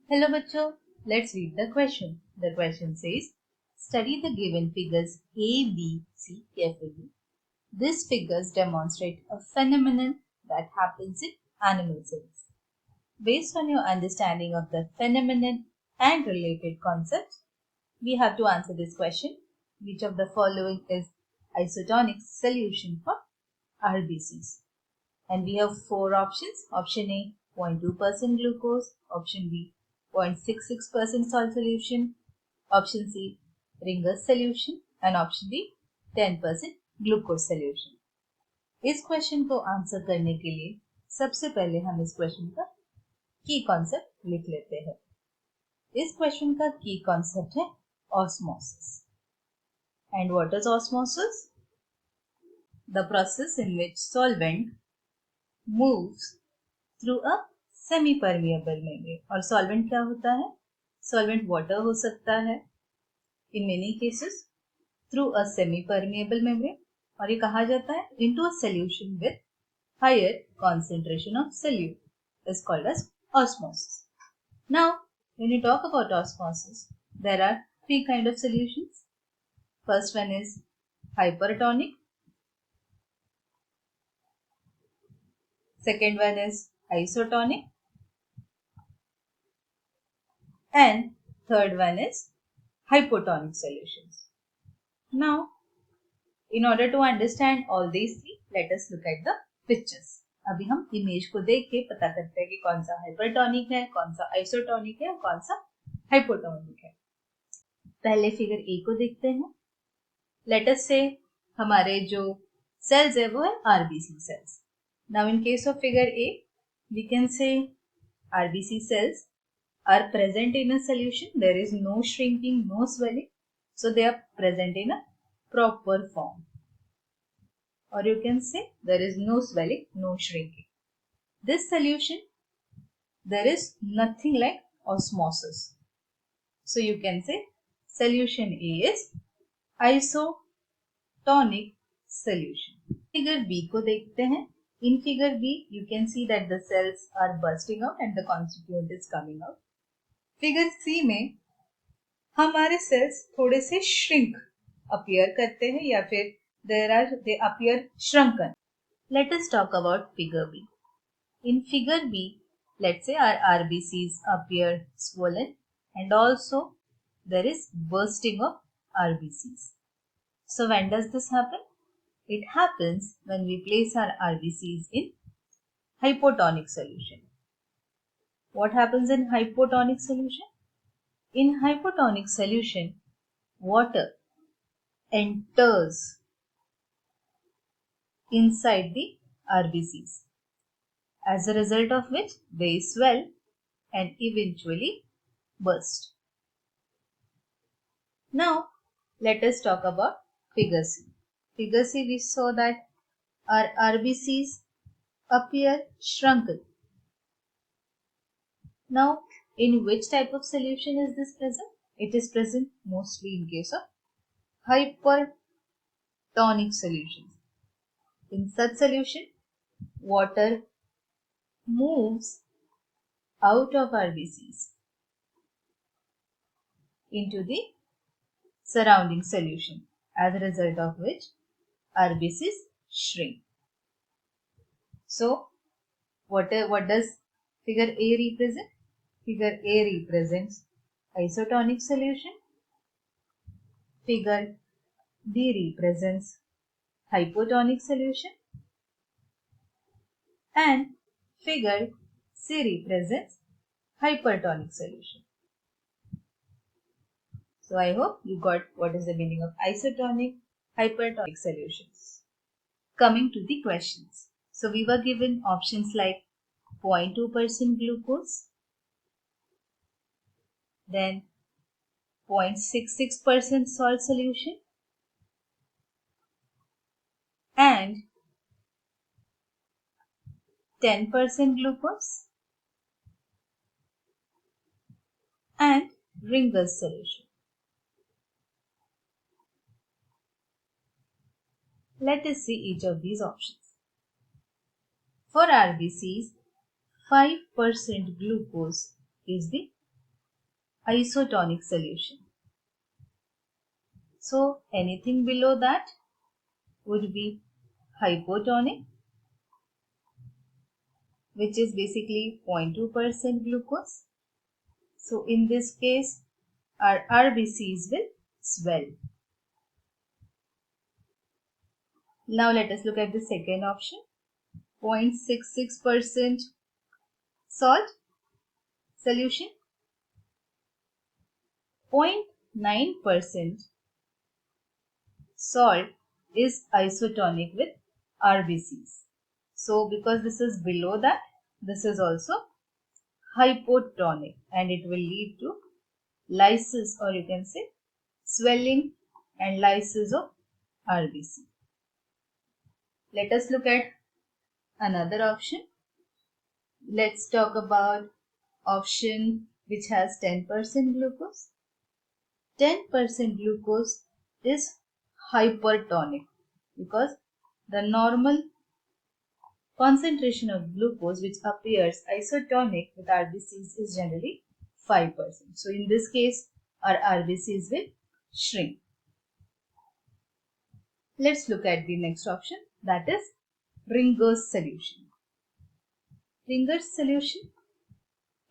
Hello bachcho, let's read the question. The question says, study the given figures A, B, C carefully. These figures demonstrate a phenomenon that happens in animal cells. Based on your understanding of the phenomenon and related concepts, we have to answer this question. Which of the following is isotonic solution for RBCs? And we have four options. Option A, 0.2% glucose. Option B, 0.66% salt solution. Option C, Ringer's solution. And option D, 10% glucose solution. इस question को answer करने के लिए सबसे पहले हम इस question का की कॉन्सेप्ट लिख लेते हैं। इस क्वेश्चन का की कॉन्सेप्ट है osmosis. And what is osmosis? The process in which solvent moves through a semi-permeable membrane। और सॉल्वेंट क्या होता है? सॉल्वेंट वाटर हो सकता है in many cases through a semi-permeable membrane, और ये कहा जाता है into a solution with higher concentration of solute is called as osmosis। Now when you talk about osmosis, there are three kind of solutions. First one is hypertonic, second one is isotonic, and third one is hypotonic solutions. Now, in order to understand all these three, let us look at the pictures. अभी हम image को देख के पता करते हैं कि कौन सा हाइपरटोनिक है, कौन सा आइसोटोनिक है और कौन सा हाइपोटोनिक है। पहले फिगर ए को देखते हैं। लेट अस से हमारे जो सेल्स है वो है RBC cells. Now in case of figure A we can say RBC cells are present in a solution. There is no shrinking, no swelling. So they are present in a proper form. Or you can say there is no swelling, no shrinking. This solution, there is nothing like osmosis. So you can say solution A is isotonic solution. Figure B को देखते हैं. In figure B, you can see that the cells are bursting out and the constituent is coming out. Figure C में हमारे sales थोड़े से shrink appear करते हैं या फिर they appear shrunken. Let us talk about figure B. In figure B let's say our RBCs appear swollen and also there is bursting of RBCs. So when does this happen? It happens when we place our RBCs in hypotonic solution. What happens in hypotonic solution? In hypotonic solution, water enters inside the RBCs, as a result of which they swell and eventually burst. Now, let us talk about figure C. Figure C, we saw that our RBCs appear shrunken. Now, in which type of solution is this present? It is present mostly in case of hypertonic solutions. In such solution, water moves out of RBCs into the surrounding solution, as a result of which RBCs shrink. So, what does figure A represent? Figure A represents isotonic solution. Figure B represents hypotonic solution. And figure C represents hypertonic solution. So I hope you got what is the meaning of isotonic, hypertonic solutions. Coming to the questions. So we were given options like 0.2% glucose, then 0.66% salt solution, and 10% glucose, and Ringer's solution. Let us see each of these options. For RBCs, 5% glucose is the isotonic solution. So anything below that would be hypotonic, which is basically 0.2% glucose. So in this case, our RBCs will swell. Now let us look at the second option. 0.66% salt solution. 0.9% salt is isotonic with RBCs. So because this is below that, this is also hypotonic and it will lead to lysis, or you can say swelling and lysis of RBC. Let us look at another option. Let's talk about option which has 10% glucose. 10% glucose is hypertonic because the normal concentration of glucose which appears isotonic with RBCs is generally 5%. So in this case, our RBCs will shrink. Let's look at the next option, that is Ringer's solution. Ringer's solution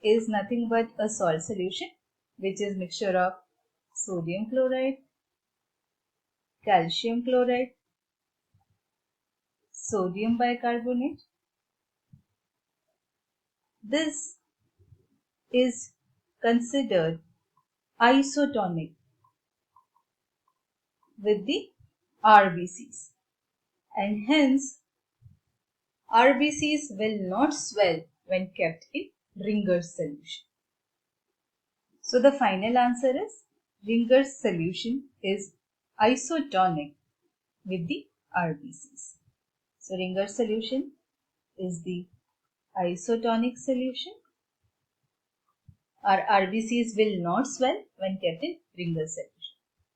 is nothing but a salt solution which is mixture of sodium chloride, calcium chloride, sodium bicarbonate. This is considered isotonic with the RBCs, and hence RBCs will not swell when kept in Ringer's solution. So the final answer is Ringer's solution is isotonic with the RBCs. So Ringer's solution is the isotonic solution. Our RBCs will not swell when kept in Ringer's solution.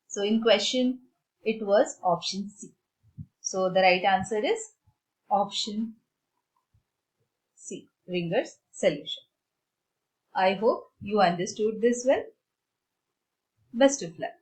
So in question, it was option C. So the right answer is option C, Ringer's solution. I hope you understood this well. Best of luck.